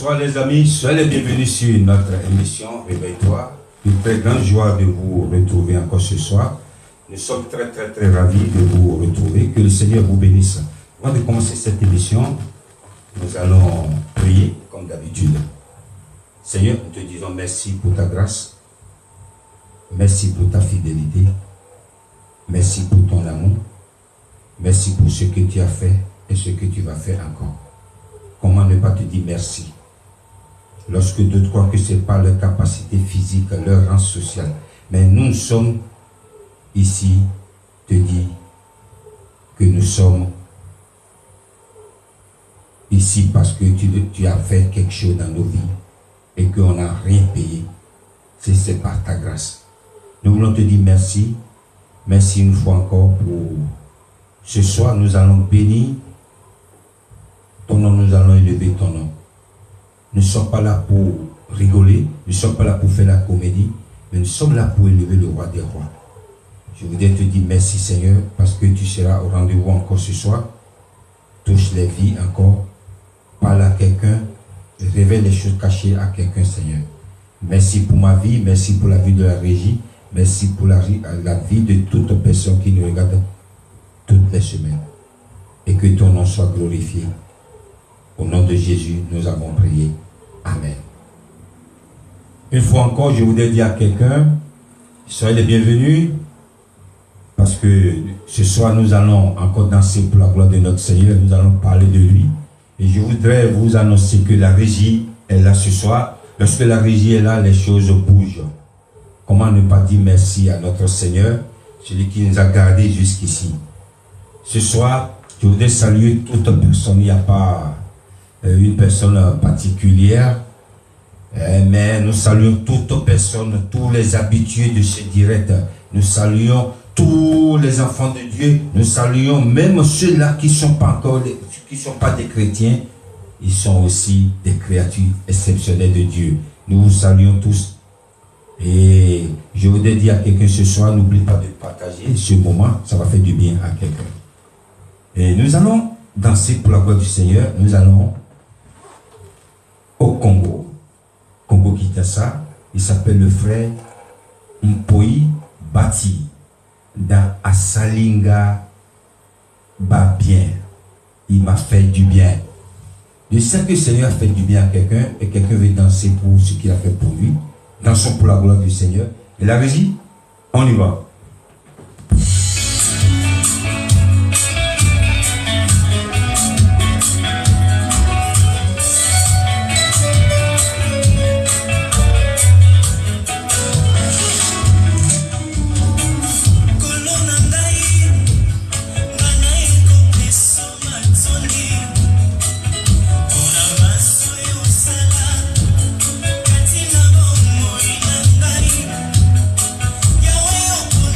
Bonsoir les amis, soyez les bienvenus sur notre émission Réveille-toi. Une très grande joie de vous retrouver encore ce soir. Nous sommes très ravis de vous retrouver. Que le Seigneur vous bénisse. Avant de commencer cette émission, nous allons prier comme d'habitude. Seigneur, nous te disons merci pour ta grâce. Merci pour ta fidélité. Merci pour ton amour. Merci pour ce que tu as fait et ce que tu vas faire encore. Comment ne pas te dire merci? Lorsque d'autres croient que ce n'est pas leur capacité physique, leur rang social. Mais nous sommes ici, te dire que nous sommes ici parce que tu as fait quelque chose dans nos vies et qu'on n'a rien payé. C'est par ta grâce. Nous voulons te dire merci. Merci une fois encore pour ce soir. Nous allons bénir ton nom, nous allons élever ton nom. Nous ne sommes pas là pour rigoler, nous ne sommes pas là pour faire la comédie, mais nous sommes là pour élever le roi des rois. Je voudrais te dire merci Seigneur, parce que tu seras au rendez-vous encore ce soir. Touche les vies encore, parle à quelqu'un, révèle les choses cachées à quelqu'un Seigneur. Merci pour ma vie, merci pour la vie de la régie, merci pour la vie de toute personne qui nous regarde toutes les semaines. Et que ton nom soit glorifié. Au nom de Jésus, nous avons prié. Amen. Une fois encore, je voudrais dire à quelqu'un, soyez les bienvenus, parce que ce soir, nous allons encore danser pour la gloire de notre Seigneur, nous allons parler de lui. Et je voudrais vous annoncer que la régie est là ce soir. Lorsque la régie est là, les choses bougent. Comment ne pas dire merci à notre Seigneur, celui qui nous a gardés jusqu'ici. Ce soir, je voudrais saluer toute personne, il n'y a pas une personne particulière, mais nous saluons toutes personnes, tous les habitués de ce direct. Nous saluons tous les enfants de Dieu. Nous saluons même ceux-là qui ne sont pas encore, qui ne sont pas des chrétiens. Ils sont aussi des créatures exceptionnelles de Dieu. Nous vous saluons tous. Et je voudrais dire à quelqu'un ce soir, n'oublie pas de partager ce moment, ça va faire du bien à quelqu'un. Et nous allons danser pour la gloire du Seigneur. Nous allons au Congo, Congo-Kinshasa. Il s'appelle le frère Mpoi Bati dans Asalinga Babien. Il m'a fait du bien. Je sais que le Seigneur a fait du bien à quelqu'un et quelqu'un veut danser pour ce qu'il a fait pour lui. Dansons pour la gloire du Seigneur. Et la régie, on y va. Yahweh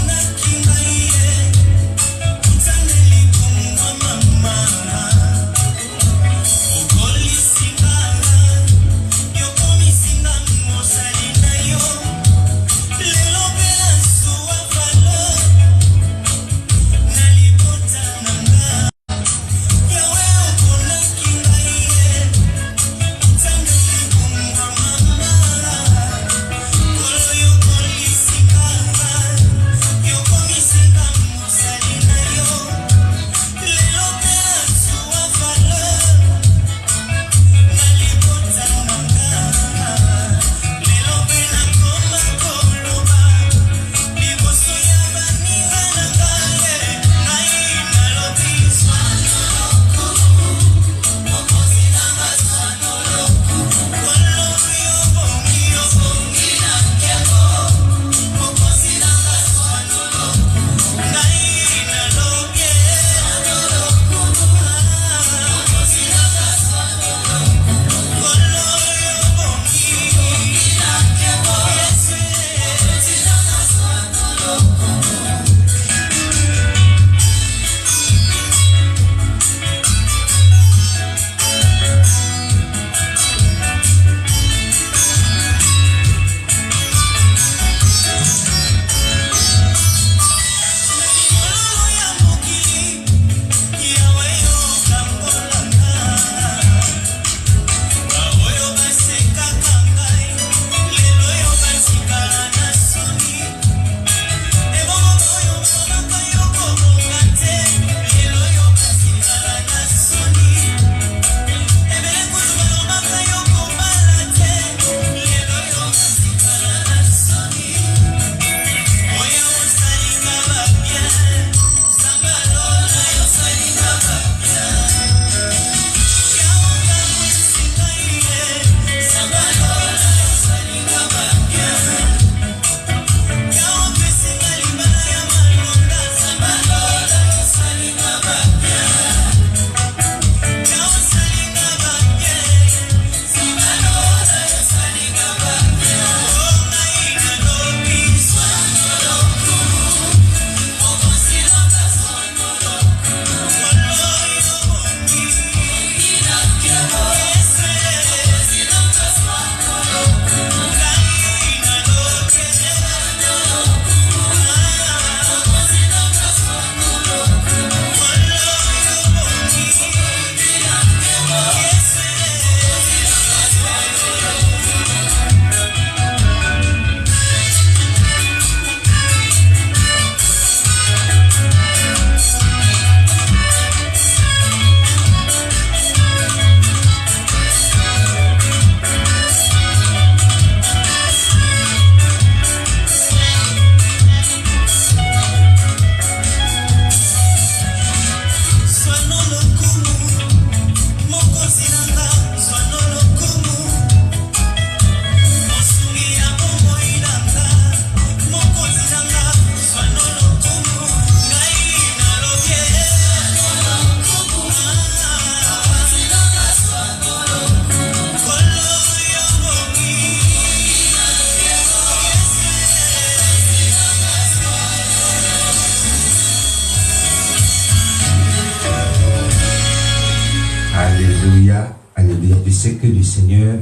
Alléluia, alléluia. Je sais que le Seigneur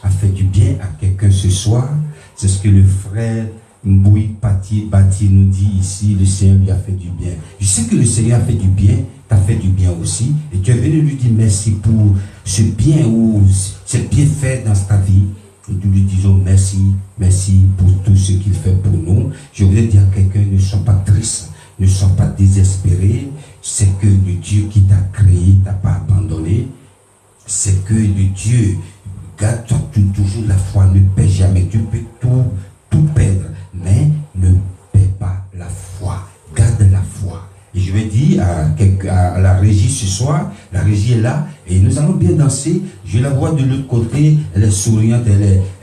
a fait du bien à quelqu'un ce soir. C'est ce que le frère Mboui Bati nous dit ici. Le Seigneur lui a fait du bien. Je sais que le Seigneur a fait du bien. T'as fait du bien aussi. Et tu es venu lui dire merci pour ce bien ou ce bienfait dans ta vie. Et nous lui disons merci, merci pour tout ce qu'il fait pour nous. Je voudrais dire à quelqu'un, ne sois pas triste, ne sois pas désespéré. C'est que le Dieu qui t'a créé t'a pas abandonné. C'est que le Dieu, garde-toi toujours la foi, ne perds jamais. Tu peux tout perdre, mais ne perds pas la foi. Garde la foi. Et je vais dire à la régie ce soir, la régie est là, et nous allons bien danser. Je la vois de l'autre côté, elle est souriante,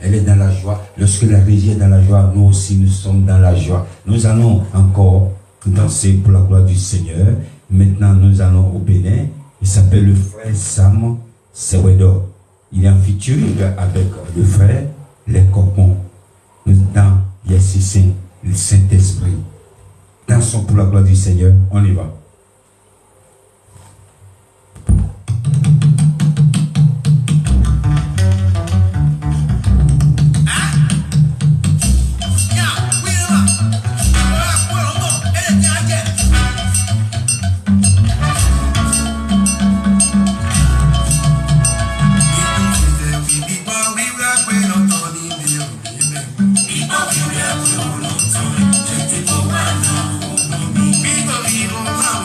elle est dans la joie. Lorsque la régie est dans la joie, nous aussi nous sommes dans la joie. Nous allons encore danser pour la gloire du Seigneur. Maintenant, nous allons au Bénin. Il s'appelle le frère Sam Sewedo. Il est en featuring avec le frère Les Copons. Dans Yessicin, le Saint-Esprit. Dansons pour la gloire du Seigneur. On y va. Vivo, vivo,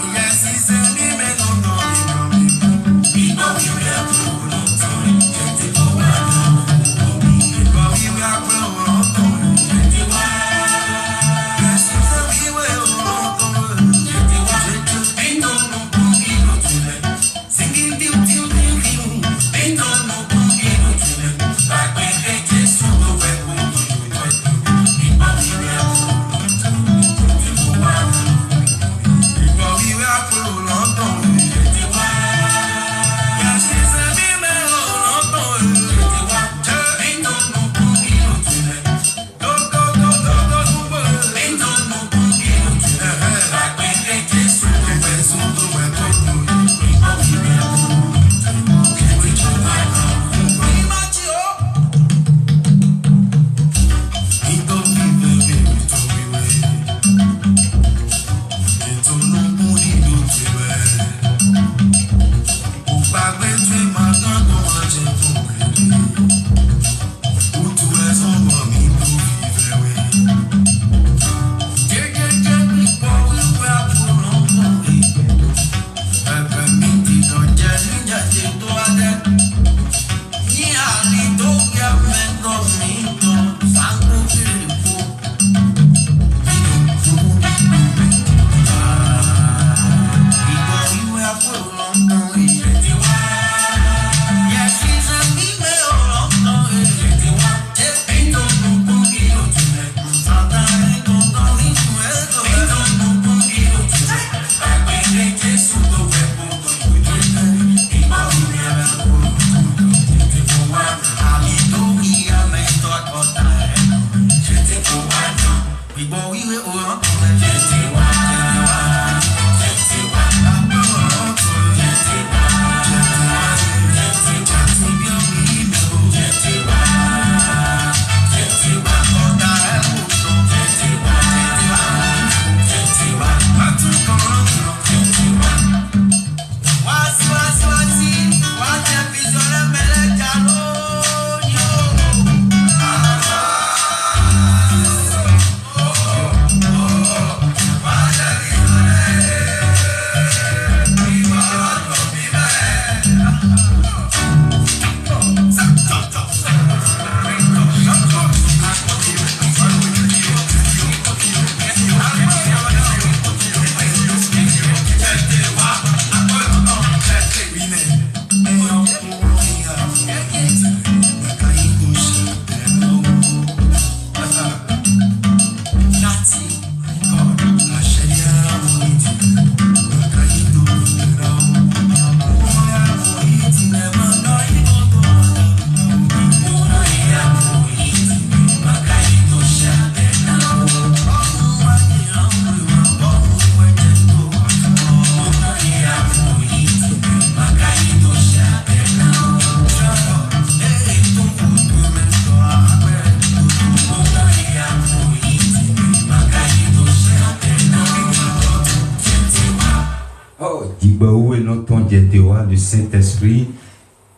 joie, le Saint-Esprit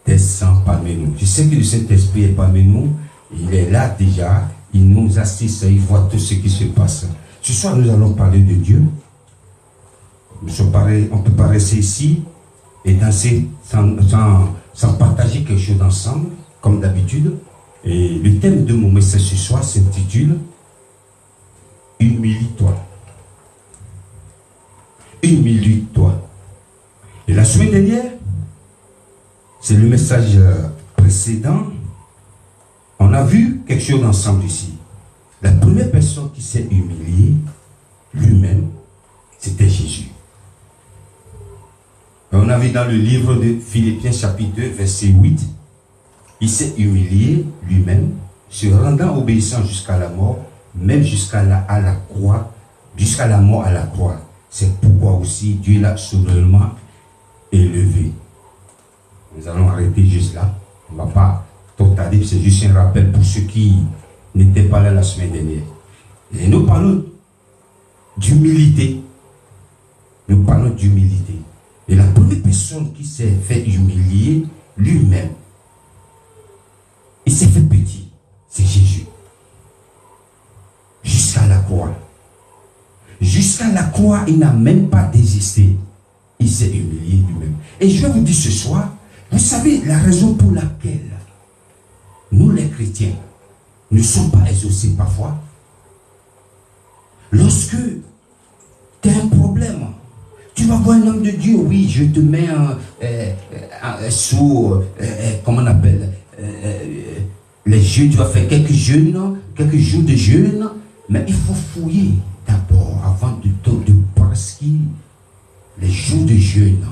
descend parmi nous. Je sais que le Saint-Esprit est parmi nous, il est là déjà, il nous assiste, il voit tout ce qui se passe. Ce soir, nous allons parler de Dieu. On ne peut pas rester ici et danser sans partager quelque chose ensemble, comme d'habitude. Et le thème de mon message ce soir s'intitule « Humilie-toi ». Humilie-toi. Et la semaine dernière, c'est le message précédent, on a vu quelque chose ensemble ici. La première personne qui s'est humiliée, lui-même, c'était Jésus. Et on a vu dans le livre de Philippiens chapitre 2, verset 8, il s'est humilié lui-même, se rendant obéissant jusqu'à la mort, même jusqu'à la croix, jusqu'à la mort à la croix. C'est pourquoi aussi Dieu l'a souverainement élevé. Nous allons arrêter juste là. On ne va pas trop tarder, c'est juste un rappel pour ceux qui n'étaient pas là la semaine dernière. Et nous parlons d'humilité. Nous parlons d'humilité. Et la première personne qui s'est fait humilier lui-même, il s'est fait petit, c'est Jésus. Jusqu'à la croix. Jusqu'à la croix, il n'a même pas désisté. Il s'est humilié lui-même. Et je vais vous dire ce soir, vous savez la raison pour laquelle nous les chrétiens ne sommes pas exaucés parfois. Lorsque tu as un problème, tu vas voir un homme de Dieu, oui, je te mets sous, comment on appelle, les jeûnes, tu vas faire quelques jeûnes, quelques jours de jeûne, mais il faut fouiller d'abord avant de prescrire les jours de jeûne.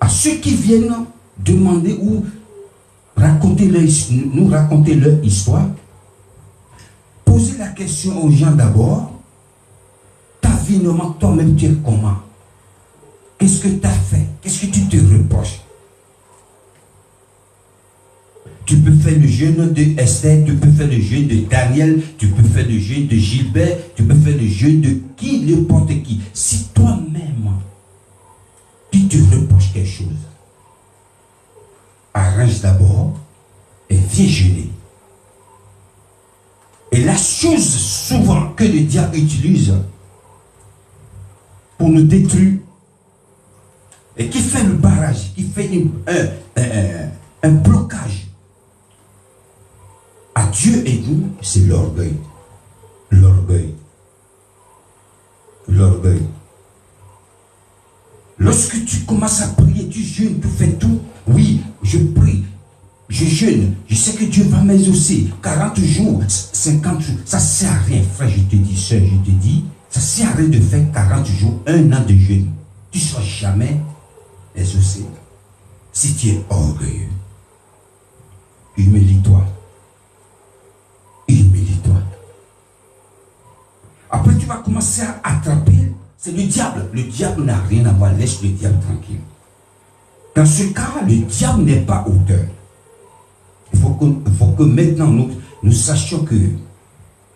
À ceux qui viennent demander ou nous raconter leur histoire, posez la question aux gens d'abord, ta vie, toi-même, tu es comment? Qu'est-ce que tu as fait? Qu'est-ce que tu te reproches? Tu peux faire le jeûne de Esther, tu peux faire le jeûne de Daniel, tu peux faire le jeûne de Gilbert, tu peux faire le jeûne de qui, n'importe qui. Si toi-même, tu te reproches quelque chose, arrange d'abord et viens jeûner. Et la chose souvent que le diable utilise pour nous détruire, et qui fait le barrage, qui fait un blocage à Dieu et nous, c'est l'orgueil. L'orgueil. L'orgueil. Lorsque tu commences à prier, tu jeûnes, tu fais tout. Oui, je prie, je jeûne, je sais que Dieu va m'exaucer. 40 jours, 50 jours, ça ne sert à rien, frère, je te dis, soeur, je te dis, ça ne sert à rien de faire 40 jours, 1 an de jeûne. Tu ne seras jamais exaucé. Si tu es orgueilleux, humilie-toi. Humilie-toi. Après, tu vas commencer à attraper. C'est le diable. Le diable n'a rien à voir. Laisse le diable tranquille. Dans ce cas, le diable n'est pas auteur. Il faut que maintenant nous sachions que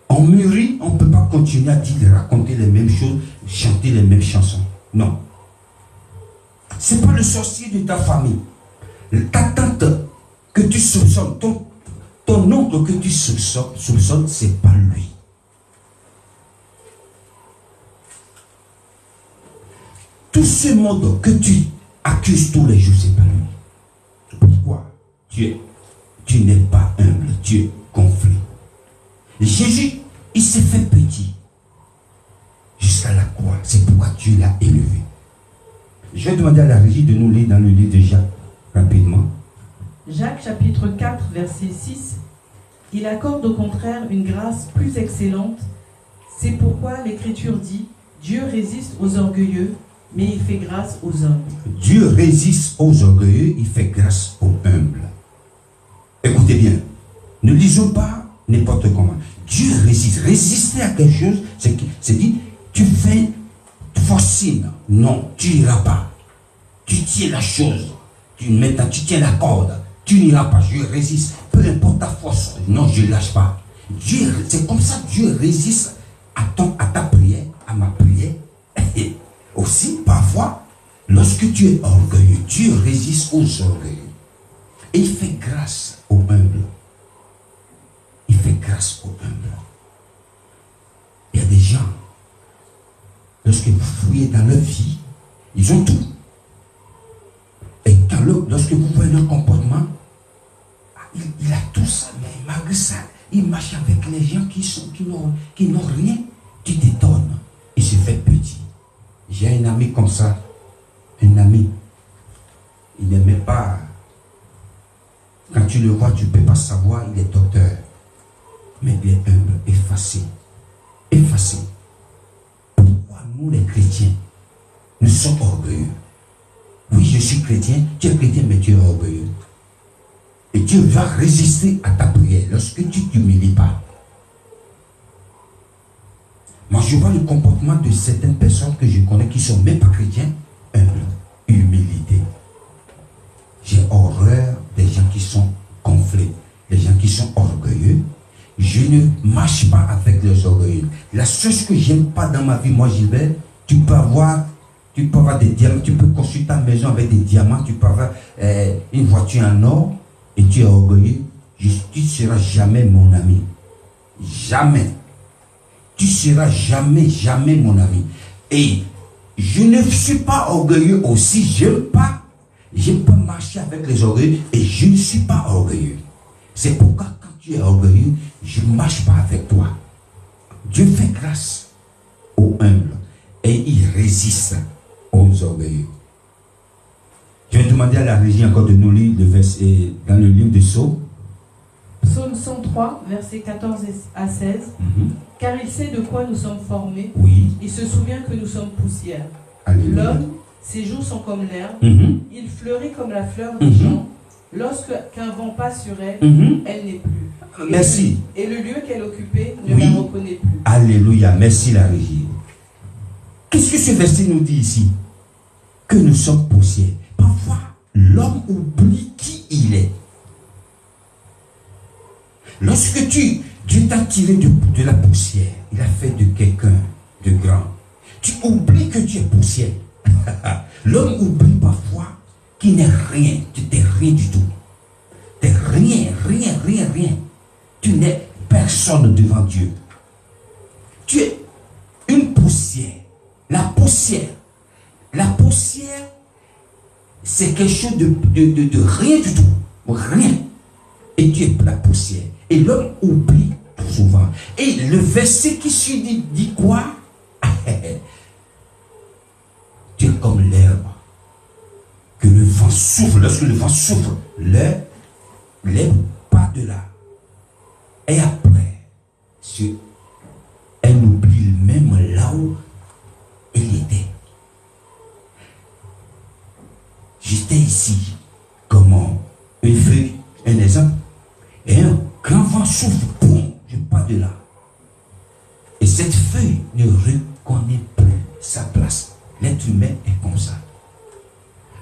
on mûrit, on ne peut pas continuer à dire, raconter les mêmes choses, chanter les mêmes chansons. Non. Ce n'est pas le sorcier de ta famille. Ta tante que tu soupçonnes, ton oncle que tu soupçonnes, ce n'est pas lui. Tout ce monde que tu accuses tous les jours, ce n'est pas lui. Pourquoi? Tu n'es pas humble, tu es gonflé. Jésus, il s'est fait petit jusqu'à la croix. C'est pourquoi Dieu l'a élevé. Je vais demander à la régie de nous lire dans le livre de Jacques, rapidement. Jacques chapitre 4, verset 6. Il accorde au contraire une grâce plus excellente. C'est pourquoi l'Écriture dit, Dieu résiste aux orgueilleux, mais il fait grâce aux humbles. Dieu résiste aux orgueilleux, il fait grâce aux humbles. Écoutez bien, ne lisons pas n'importe comment. Dieu résiste. Résister à quelque chose, c'est dit, tu fais forcing. Non, tu n'iras pas. Tu tiens la chose. Maintenant, tu tiens la corde. Tu n'iras pas. Je résiste. Peu importe ta force. Non, je ne lâche pas. C'est comme ça que Dieu résiste à ta prière, à ma prière. Et aussi, parfois, Lorsque tu es orgueilleux, Dieu résiste aux orgueilleux. Et il fait grâce aux humbles. Il fait grâce aux humbles. Il y a des gens, lorsque vous fouillez dans leur vie, ils ont tout. Et lorsque vous voyez leur comportement, il a tout ça, mais malgré ça, il marche avec les gens qui n'ont rien. Tu t'étonnes. Il se fait petit. J'ai un ami comme ça. Un ami. Il n'aimait pas. Quand tu le vois, tu ne peux pas savoir, il est docteur. Mais il est humble, effacé. Effacé. Pourquoi nous les chrétiens, nous sommes orgueilleux? Oui, je suis chrétien, tu es chrétien, mais tu es orgueilleux. Et Dieu va résister à ta prière lorsque tu ne t'humilies pas. Moi, je vois le comportement de certaines personnes que je connais qui ne sont même pas chrétiens, humble, humilité. J'ai horreur des gens qui sont gonflés, des gens qui sont orgueilleux. Je ne marche pas avec les orgueilleux. La chose que j'aime pas dans ma vie, moi, Gilbert, tu peux avoir des diamants, tu peux construire ta maison avec des diamants, tu peux avoir une voiture en or, et tu es orgueilleux, tu ne seras jamais mon ami. Jamais. Tu seras jamais mon ami. Et je ne suis pas orgueilleux aussi. J'aime pas marcher avec les orgueilleux et je ne suis pas orgueilleux. C'est pourquoi quand tu es orgueilleux, je ne marche pas avec toi. Dieu fait grâce aux humbles et il résiste aux orgueilleux. Je vais demander à la régie encore de nous lire le verset dans le livre de Psaumes. Psaume 103, versets 14 à 16. Car il sait de quoi nous sommes formés. Oui. Il se souvient que nous sommes poussière. Alléluia. L'homme, ses jours sont comme l'herbe. Il fleurit comme la fleur des champs. Lorsqu'un vent passe sur elle, elle n'est plus. Merci. Et le lieu qu'elle occupait ne la reconnaît plus. Alléluia. Merci la régie. Qu'est-ce que ce verset nous dit ici? Que nous sommes poussière. Parfois, l'homme oublie qui il est. Lorsque Dieu t'a tiré de la poussière, il a fait de quelqu'un de grand. Tu oublies que tu es poussière. L'homme oublie parfois qu'il n'est rien. Tu n'es rien du tout. Tu n'es rien. Tu n'es personne devant Dieu. Tu es une poussière. La poussière, c'est quelque chose de rien du tout. Rien. Et tu es la poussière. Et l'homme oublie souvent. Et le verset qui suit dit quoi? Tu es comme l'herbe que le vent souffle. Lorsque le vent souffle, l'herbe part de là. Et après, elle oublie même là où elle était. J'étais ici, comment une feuille, un exemple, et un grand vent souffle, boum, je pars de là. Et cette feuille ne reconnaît plus sa place. L'être humain est comme ça.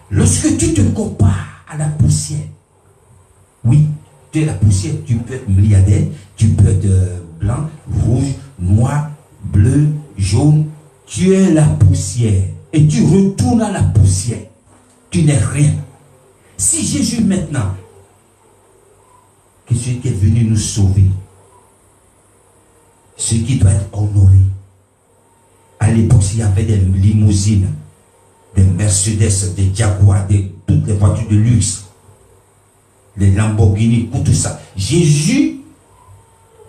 Lorsque tu te compares à la poussière, oui, tu es la poussière, tu peux être milliardaire, tu peux être blanc, rouge, noir, bleu, jaune, tu es la poussière et tu retournes à la poussière. Tu n'es rien. Si Jésus maintenant, que celui qui est venu nous sauver, celui qui doit être honoré, à l'époque, il y avait des limousines, des Mercedes, des Jaguars, toutes les voitures de luxe, les Lamborghini, tout ça. Jésus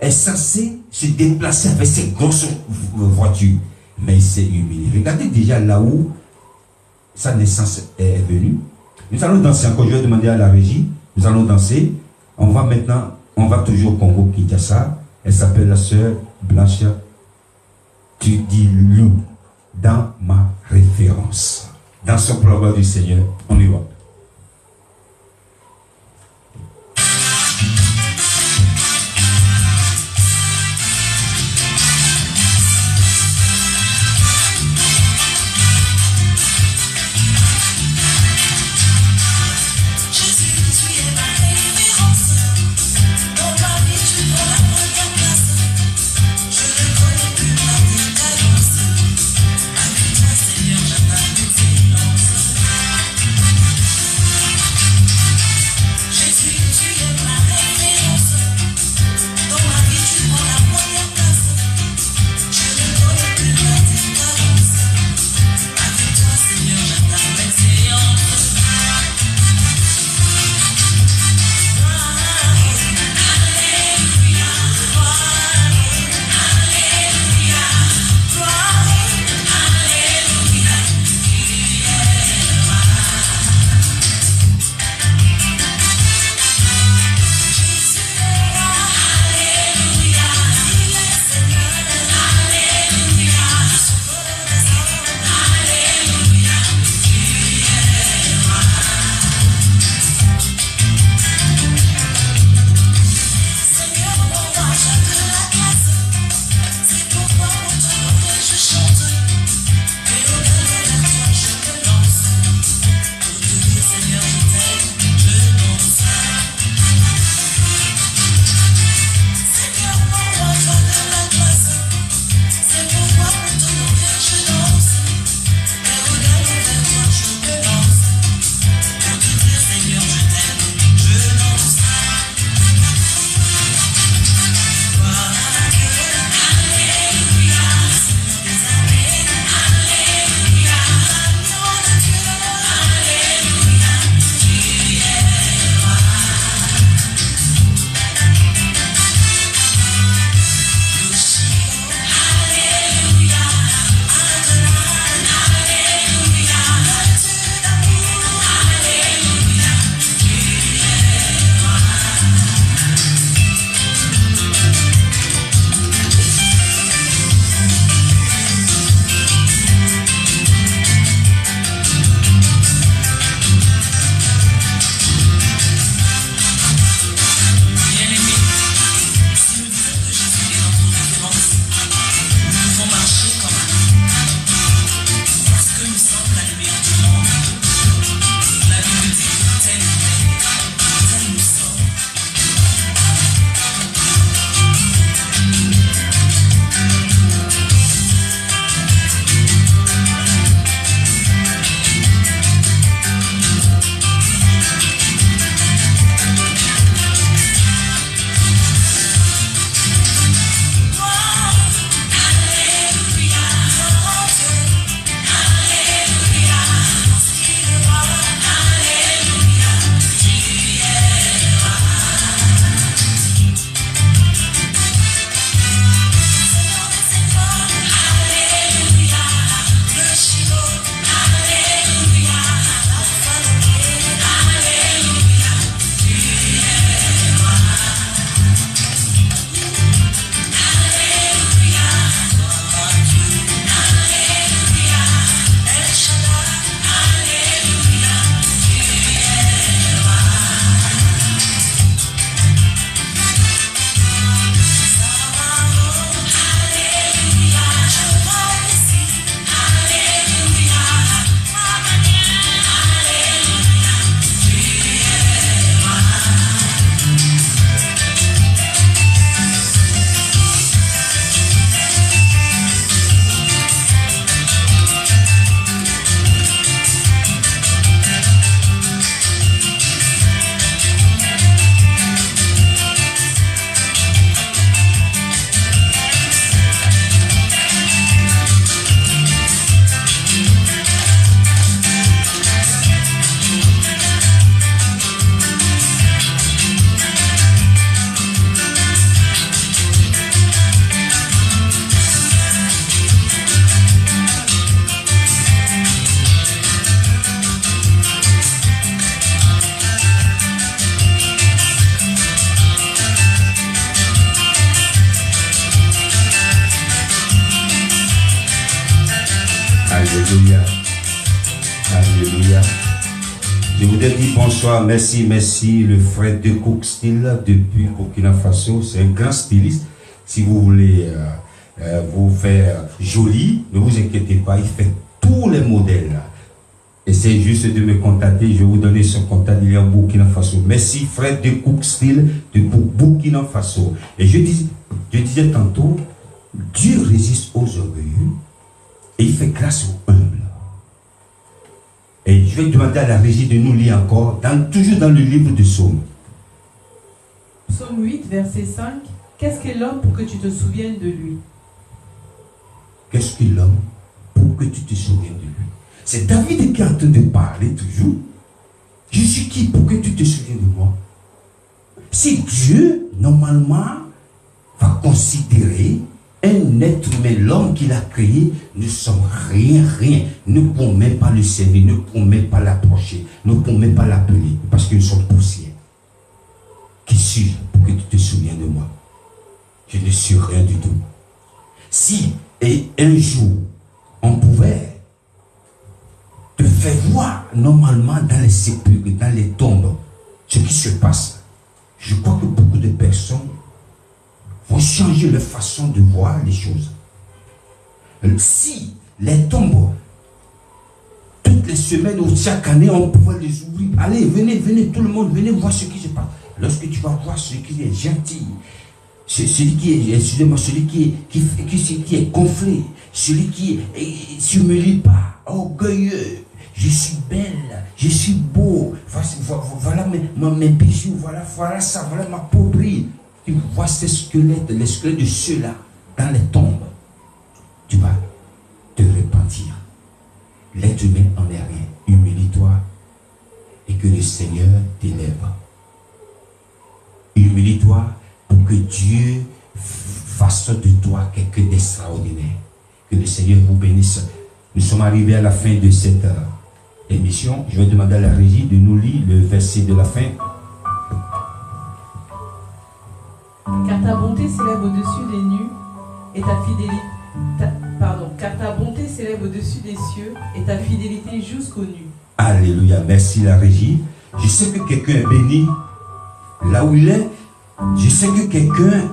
est censé se déplacer avec ces grosses voitures. Mais il s'est humilié. Regardez déjà là où sa naissance est venue. Nous allons danser encore. Je vais demander à la régie. Nous allons danser. On va toujours au Congo Kinshasa. Elle s'appelle la sœur Blanche. Tu dis loup dans ma référence. Dans ce programme du Seigneur, on y va. Avec toi, Seigneur, j'attends tes Je voudrais dire bonsoir, merci, le frère de Cook Style depuis Burkina Faso. C'est un grand styliste. Si vous voulez vous faire joli, ne vous inquiétez pas, il fait tous les modèles. Essayez juste de me contacter, je vais vous donner son contact, il est en Burkina Faso. Merci frère de Cook Style de Burkina Faso. Et je disais tantôt, Dieu résiste aux orgueilleux et il fait grâce aux humbles. Et je vais demander à la régie de nous lire encore, toujours dans le livre de Psaume. Psaume 8, verset 5. Qu'est-ce qu'est l'homme pour que tu te souviennes de lui? Qu'est-ce qu'est l'homme pour que tu te souviennes de lui? C'est David qui est en train de parler toujours. Je suis qui pour que tu te souviennes de moi? Si Dieu, normalement, va considérer un être humain, l'homme qu'il a créé, ne sommes rien. Ne pouvons même pas le servir, ne pouvons même pas l'approcher, ne pouvons même pas l'appeler, parce que nous sommes poussière. Qui suis-je pour que tu te souviennes de moi? Je ne suis rien du tout. Si, et un jour, on pouvait te faire voir normalement dans les sépulcres, dans les tombes, ce qui se passe, je crois que beaucoup de personnes vont changer leur façon de voir les choses. Si les tombes, toutes les semaines ou chaque année, on pouvait les ouvrir. Allez, venez, tout le monde, venez voir ce qui se passe. Lorsque tu vas voir celui qui est gentil, celui qui est, excusez-moi, celui qui est gonflé, celui qui ne s'humilie pas, orgueilleux, je suis belle, je suis beau, voilà mes bijoux, voilà ça, voilà ma peau brille. Tu vois ces squelettes, les squelettes de ceux-là, dans les tombes, tu vas te repentir. L'être humain en est rien. Humilie-toi et que le Seigneur t'élève. Humilie-toi pour que Dieu fasse de toi quelqu'un d'extraordinaire. Que le Seigneur vous bénisse. Nous sommes arrivés à la fin de cette émission. Je vais demander à la régie de nous lire le verset de la fin. Car ta bonté s'élève au-dessus des nues et ta fidélité. Car ta bonté s'élève au-dessus des cieux et ta fidélité jusqu'aux nues. Alléluia, merci la régie. Je sais que quelqu'un est béni là où il est. Je sais que quelqu'un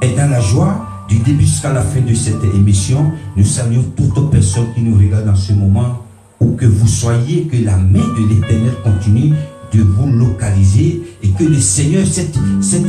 est dans la joie du début jusqu'à la fin de cette émission. Nous saluons toutes les personnes qui nous regardent en ce moment. Où que vous soyez, que la main de l'Éternel continue de vous localiser et que le Seigneur, cette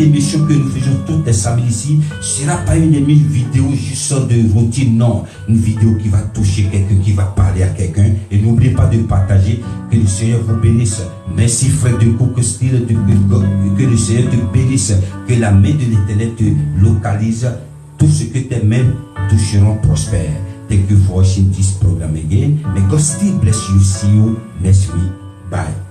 émission que nous faisons toutes les samedis ici, ne sera pas une vidéo juste de routine, non. Une vidéo qui va toucher quelqu'un, qui va parler à quelqu'un. Et n'oubliez pas de partager. Que le Seigneur vous bénisse. Merci frère de Cook Style, que le Seigneur te bénisse. Que la main de l'Éternel te localise. Tout ce que tes mains toucheront prospère. Thank you for watching this program again. May God still bless you. See you next week. Bye.